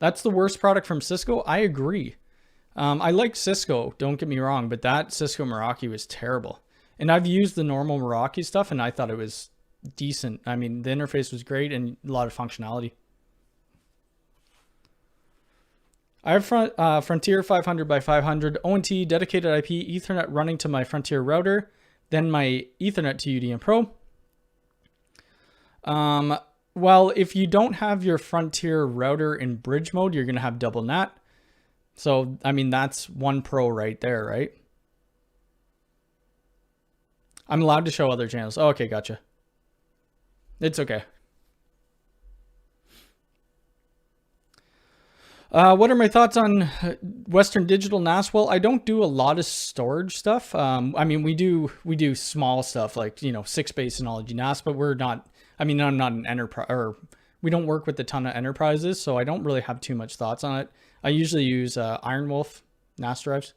That's the worst product from Cisco. I agree. I like Cisco, don't get me wrong, but that Cisco Meraki was terrible. And I've used the normal Meraki stuff and I thought it was decent. I mean, the interface was great and a lot of functionality. I have Frontier 500 by 500 ONT dedicated IP Ethernet running to my Frontier router, then my Ethernet to UDM Pro. Well, if you don't have your Frontier router in bridge mode, you're going to have double NAT. So, I mean, that's one pro right there, right? I'm allowed to show other channels. Oh, okay, gotcha. It's okay. What are my thoughts on Western Digital NAS? Well, I don't do a lot of storage stuff. I mean, we do small stuff like, 6-base Synology NAS, but we're not, I mean, I'm not an enterprise, or we don't work with a ton of enterprises, so I don't really have too much thoughts on it. I usually use Iron Wolf NAS drives.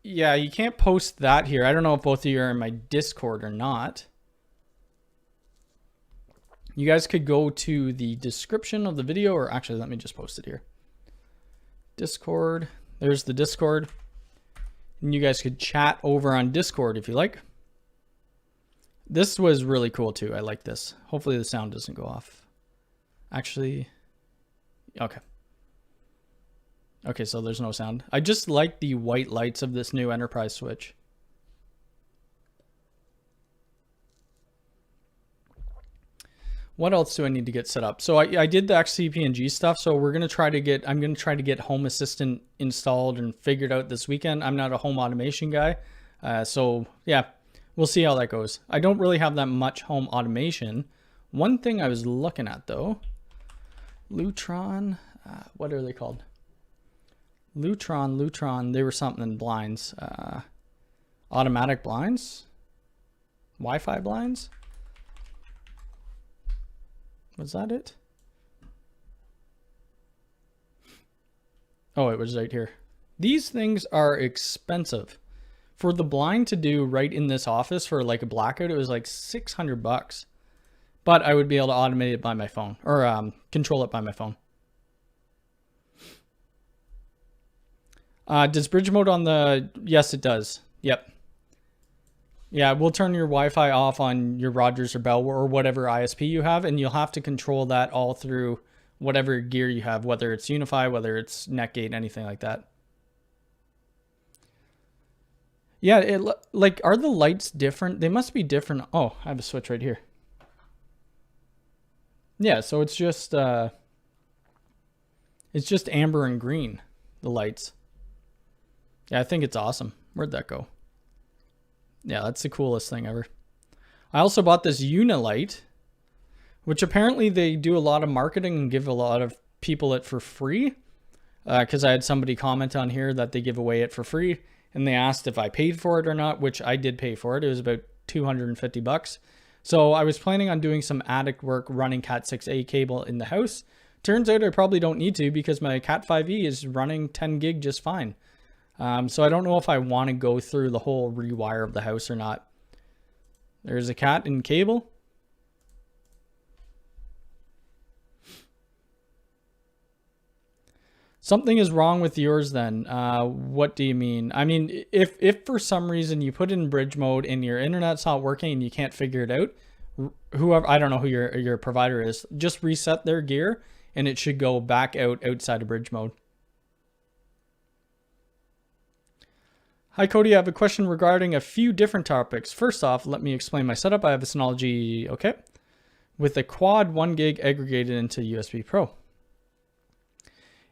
Yeah, you can't post that here. I don't know if both of you are in my Discord or not. You guys could go to the description of the video, or actually, let me just post it here. Discord. There's the Discord. And you guys could chat over on Discord if you like. This was really cool too. I like this. Hopefully the sound doesn't go off. Actually, okay. Okay, so there's no sound. I just like the white lights of this new enterprise switch. What else do I need to get set up? So I did the XCP&G stuff. So I'm going to try to get Home Assistant installed and figured out this weekend. I'm not a home automation guy. So yeah, we'll see how that goes. I don't really have that much home automation. One thing I was looking at though, Lutron, what are they called? Lutron, they were something in blinds. Automatic blinds? Wi-Fi blinds? Was that it? Oh, it was right here. These things are expensive. For the blind to do right in this office for like a blackout, it was like $600. But I would be able to automate it by my phone, or control it by my phone. Does bridge mode on the... Yes, it does. Yep. Yeah, we'll turn your Wi-Fi off on your Rogers or Bell or whatever ISP you have, and you'll have to control that all through whatever gear you have, whether it's Unifi, whether it's Netgate, anything like that. Yeah, like, are the lights different? They must be different. Oh, I have a switch right here. Yeah, so it's just amber and green, the lights. Yeah, I think it's awesome. Where'd that go? Yeah, that's the coolest thing ever. I also bought this Unilight, which apparently they do a lot of marketing and give a lot of people it for free. Because I had somebody comment on here that they give away it for free, and they asked if I paid for it or not, which I did pay for it. It was about $250. So I was planning on doing some attic work running Cat 6A cable in the house. Turns out I probably don't need to because my Cat 5e is running 10 gig just fine. So I don't know if I want to go through the whole rewire of the house or not. There's a cat in cable. Something is wrong with yours then. What do you mean? I mean, if for some reason you put it in bridge mode and your internet's not working and you can't figure it out, whoever, I don't know who your provider is, just reset their gear and it should go back outside of bridge mode. Hi Cody, I have a question regarding a few different topics. First off, let me explain my setup. I have a Synology, okay, with a quad 1 gig aggregated into USB Pro.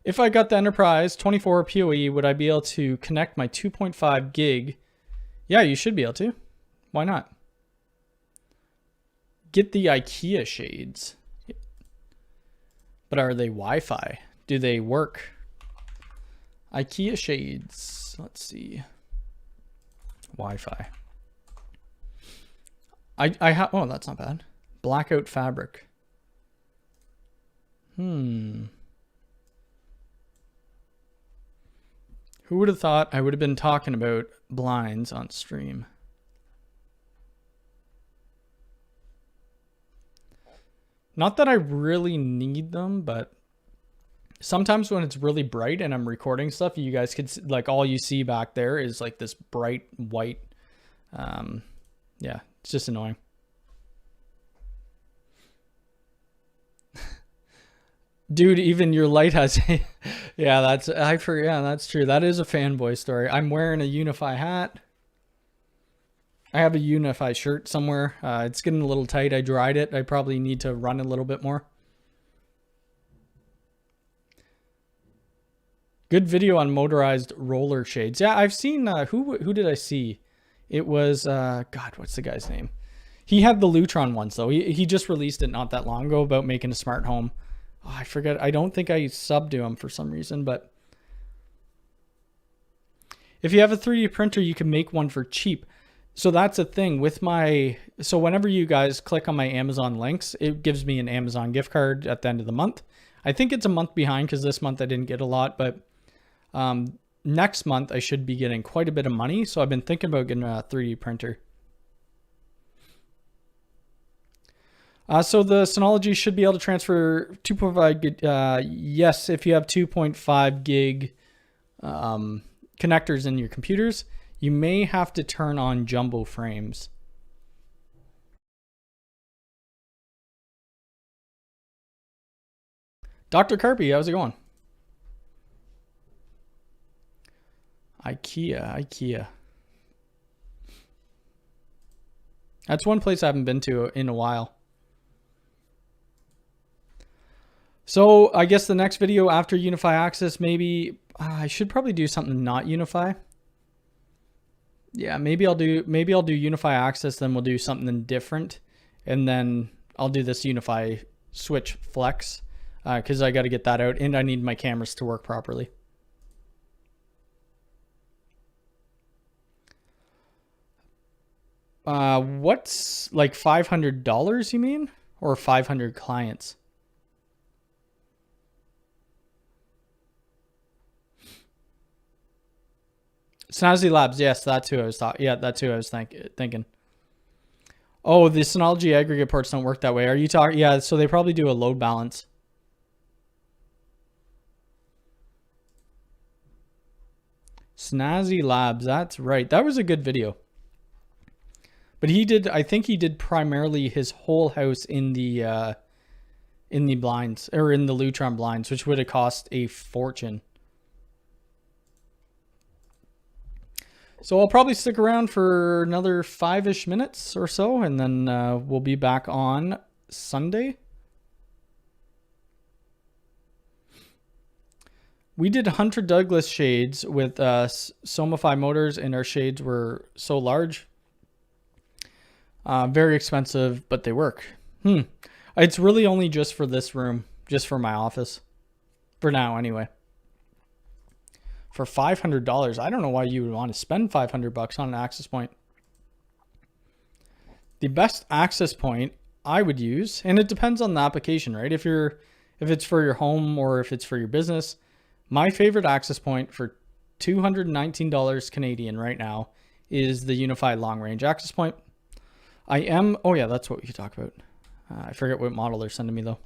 If I got the Enterprise 24 PoE, would I be able to connect my 2.5 gig? Yeah, you should be able to. Why not? Get the IKEA shades. But are they Wi-Fi? Do they work? IKEA shades. Let's see. Wi-Fi. I have, oh, that's not bad. Blackout fabric. Who would have thought I would have been talking about blinds on stream? Not that I really need them, but sometimes when it's really bright and I'm recording stuff, you guys could, like, all you see back there is like this bright white. Yeah, it's just annoying. Dude, even your light has, yeah, that's, I forget, yeah, that's true. That is a fanboy story. I'm wearing a Unifi hat. I have a Unifi shirt somewhere. It's getting a little tight. I dried it. I probably need to run a little bit more. Good video on motorized roller shades. Yeah, I've seen, who did I see? It was, God, what's the guy's name? He had the Lutron ones though. He just released it not that long ago about making a smart home. Oh, I forget. I don't think I subbed to him for some reason, but if you have a 3D printer, you can make one for cheap. So that's a thing with my, so whenever you guys click on my Amazon links, it gives me an Amazon gift card at the end of the month. I think it's a month behind because this month I didn't get a lot, but next month I should be getting quite a bit of money. So I've been thinking about getting a 3D printer. So the Synology should be able to transfer 2.5 gig. Yes, if you have 2.5 gig connectors in your computers, you may have to turn on jumbo frames. Dr. Carpy, how's it going? IKEA. That's one place I haven't been to in a while. So I guess the next video after Unifi Access, maybe I should probably do something not Unifi. Yeah, maybe I'll do Unifi Access, then we'll do something different, and then I'll do this Unifi Switch Flex because I got to get that out, and I need my cameras to work properly. What's like $500 you mean, or 500 clients? Snazzy Labs, yes, that's who I was talking. Yeah, that's who I was thinking. Oh, the Synology aggregate ports don't work that way. Are you talking? Yeah, so they probably do a load balance. Snazzy Labs, that's right. That was a good video. But he did, I think he did primarily his whole house in the blinds, or in the Lutron blinds, which would have cost a fortune. So I'll probably stick around for another 5-ish minutes or so, and then we'll be back on Sunday. We did Hunter Douglas shades with Somify motors, and our shades were so large. Very expensive, but they work. It's really only just for this room, just for my office. For now, anyway. For $500, I don't know why you would want to spend $500 on an access point. The best access point I would use, and it depends on the application, right? If it's for your home or if it's for your business, my favorite access point for $219 Canadian right now is the Unifi long range access point. Oh yeah, that's what we could talk about. I forget what model they're sending me though.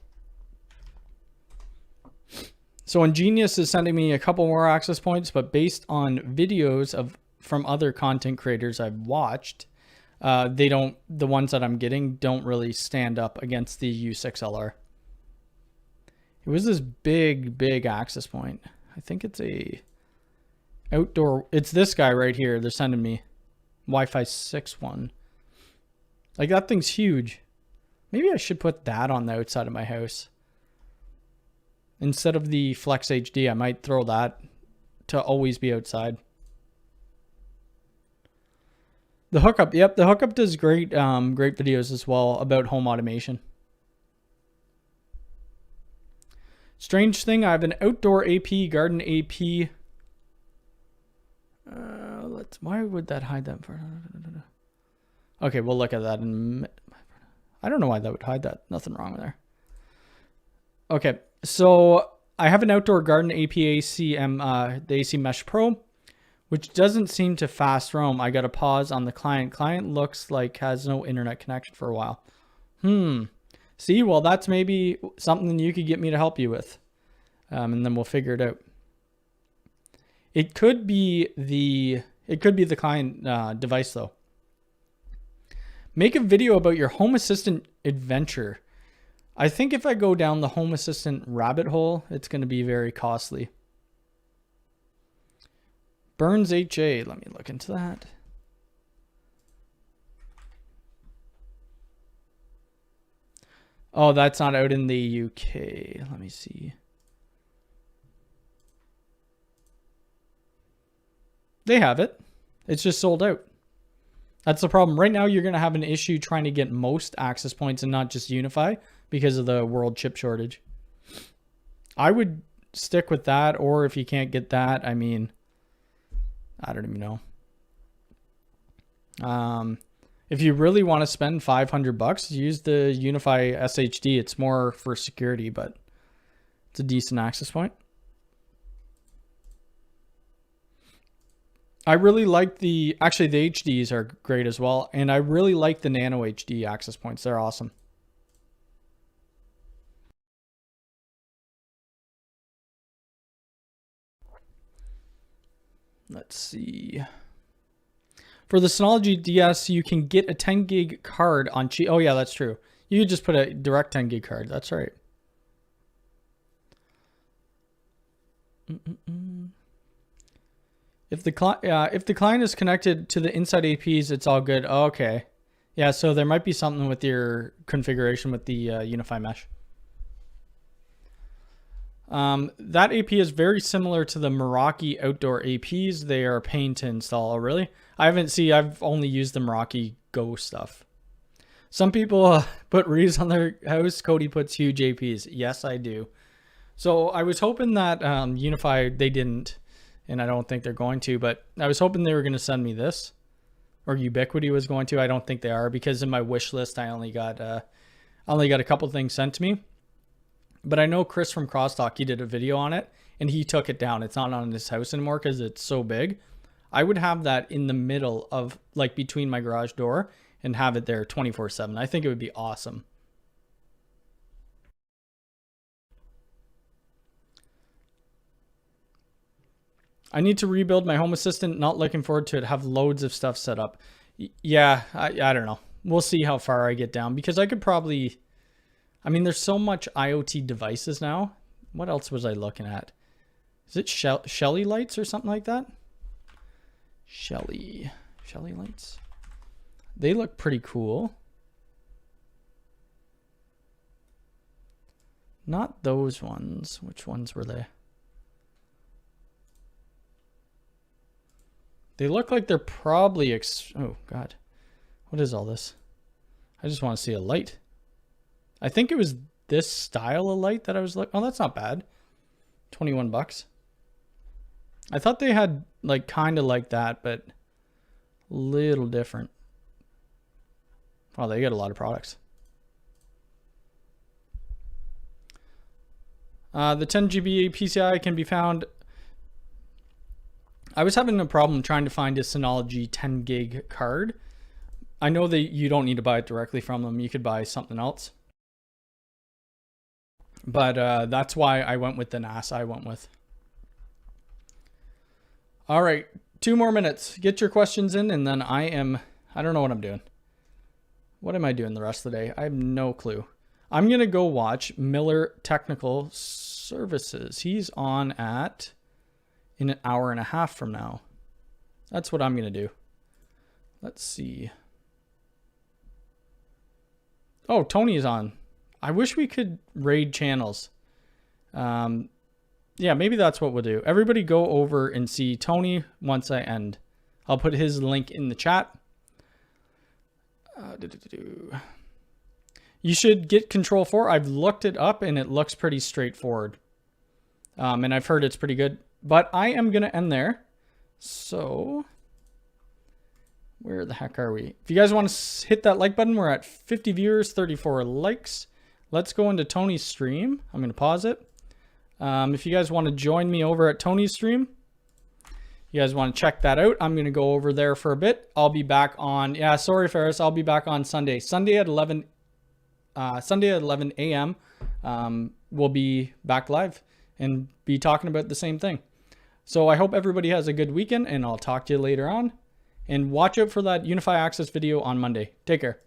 So Ingenious is sending me a couple more access points, but based on videos from other content creators I've watched, the ones that I'm getting don't really stand up against the U6LR. It was this big access point. I think it's a outdoor, it's this guy right here. They're sending me Wi-Fi 6 one. Like that thing's huge. Maybe I should put that on the outside of my house. Instead of the Flex HD, I might throw that to always be outside. The hookup, yep, the hookup does great videos as well about home automation. Strange thing, I have an outdoor AP, garden AP. Why would that hide that? Okay, we'll look at that in a minute. I don't know why that would hide that. Nothing wrong there. Okay, so I have an outdoor garden APAC, the AC Mesh Pro, which doesn't seem to fast roam. I got a pause on the client. Client looks like has no internet connection for a while. See, well, that's maybe something you could get me to help you with. And then we'll figure it out. It could be the client device though. Make a video about your Home Assistant adventure. I think if I go down the Home Assistant rabbit hole, it's going to be very costly. Burns HA, let me look into that. Oh, that's not out in the UK. Let me see. They have it. It's just sold out. That's the problem. Right now, you're going to have an issue trying to get most access points and not just Unifi because of the world chip shortage. I would stick with that, or if you can't get that, I mean, I don't even know. If you really want to spend $500, use the Unifi SHD. It's more for security, but it's a decent access point. I really like actually the HDs are great as well. And I really like the Nano HD access points. They're awesome. Let's see. For the Synology DS, you can get a 10 gig card on cheap. Oh yeah, that's true. You could just put a direct 10 gig card. That's right. If the client is connected to the inside APs, it's all good. Oh, okay. Yeah, so there might be something with your configuration with the Unifi mesh. That AP is very similar to the Meraki outdoor APs. They are a pain to install. Oh, really? I've only used the Meraki GO stuff. Some people put reeds on their house. Cody puts huge APs. Yes, I do. So I was hoping that Unifi, they didn't, and I don't think they're going to, but I was hoping they were going to send me this, or Ubiquiti was going to. I don't think they are, because in my wish list, I only got a couple things sent to me. But I know Chris from Crosstalk, he did a video on it and he took it down. It's not on his house anymore because it's so big. I would have that in the middle of, like, between my garage door and have it there 24/7. I think it would be awesome. I need to rebuild my Home Assistant. Not looking forward to it. Have loads of stuff set up. Yeah, I don't know. We'll see how far I get down, because I could probably, I mean, there's so much IoT devices now. What else was I looking at? Is it Shelly lights or something like that? Shelly lights. They look pretty cool. Not those ones. Which ones were they? They look like they're probably oh God. What is all this? I just want to see a light. I think it was this style of light that I was oh, that's not bad. 21 bucks. I thought they had like kind of like that, but a little different. Wow, they got a lot of products. The 10 GB PCI can be found. I was having a problem trying to find a Synology 10 gig card. I know that you don't need to buy it directly from them. You could buy something else. But that's why I went with the NAS I went with. All right, 2 more minutes. Get your questions in, and then I don't know what I'm doing. What am I doing the rest of the day? I have no clue. I'm going to go watch Miller Technical Services. He's on in an hour and a half from now. That's what I'm going to do. Let's see. Oh, Tony's on. I wish we could raid channels. Yeah, maybe that's what we'll do. Everybody go over and see Tony once I end. I'll put his link in the chat. You should get Control 4. I've looked it up and it looks pretty straightforward. And I've heard it's pretty good. But I am going to end there. So, where the heck are we? If you guys want to hit that like button, we're at 50 viewers, 34 likes. Let's go into Tony's stream. I'm going to pause it. If you guys want to join me over at Tony's stream, you guys want to check that out, I'm going to go over there for a bit. I'll be back on, yeah, sorry, Ferris. I'll be back on Sunday. Sunday at 11 a.m. We'll be back live and be talking about the same thing. So I hope everybody has a good weekend, and I'll talk to you later on. And watch out for that Unifi Access video on Monday. Take care.